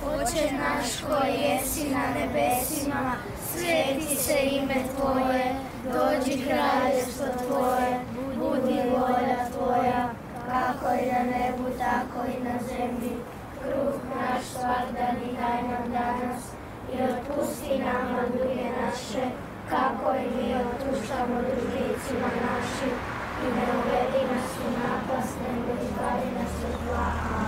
Oče naš koji jesi na nebesima, sveti se ime Tvoje, dođi kraljevstvo Tvoje, budi volja Tvoja, kako i na nebu, tako i na zemlji. Kruh naš svakdani daj nam danas i otpusti nama duge naše, kako i mi otpuštamo dužnicima našim, i ne uvedi nas u napast, nego izbavi nas od zla. Amen.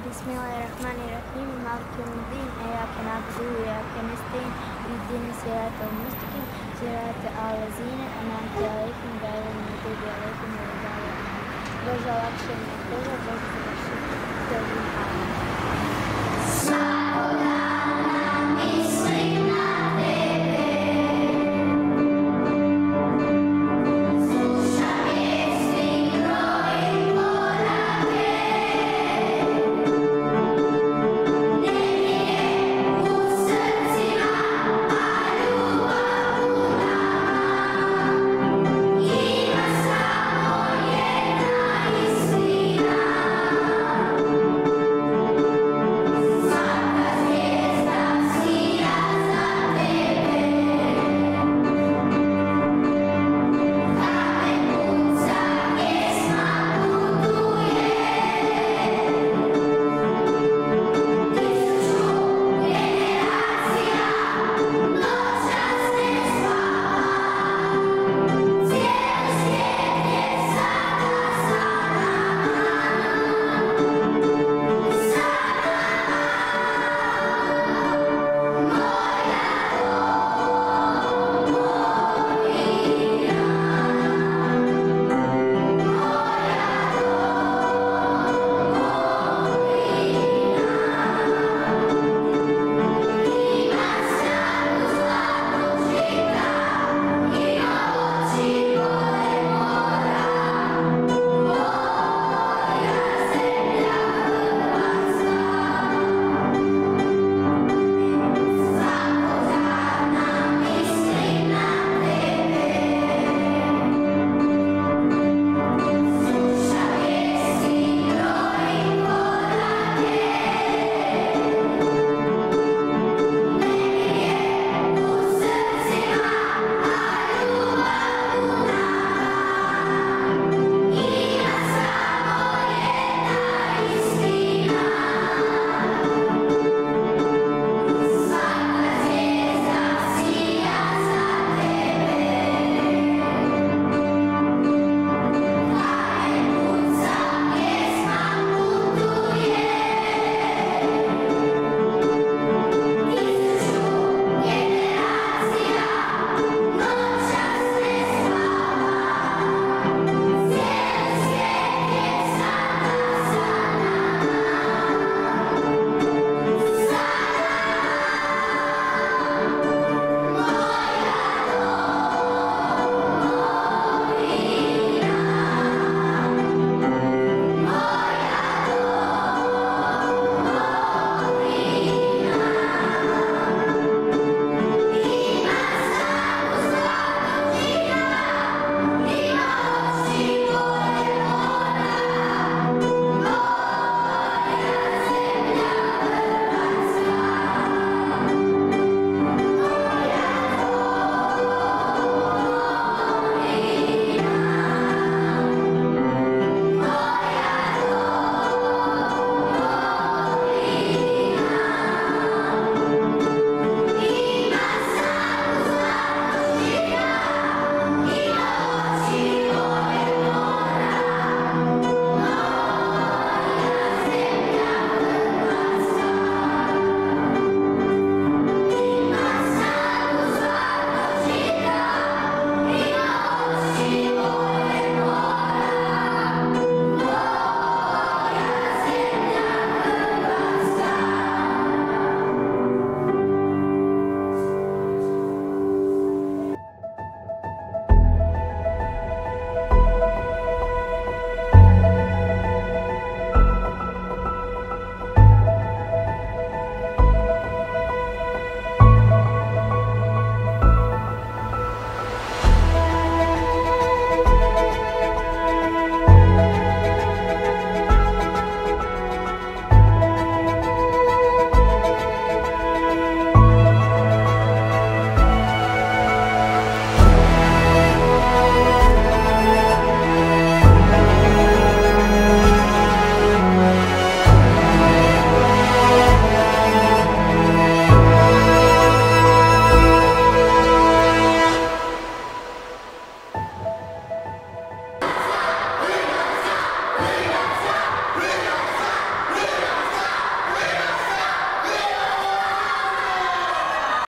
Bismillahirrahmanirrahim. Maliki yawmiddin. Iyyaka na'budu wa iyyaka nasta'in. Ihdinas siratal mustaqim. Siratal ladzina an'amta 'alaihim ghayril maghdubi 'alaihim waladdallin. Bože, olakšaj mi, Bože, završi. Amen.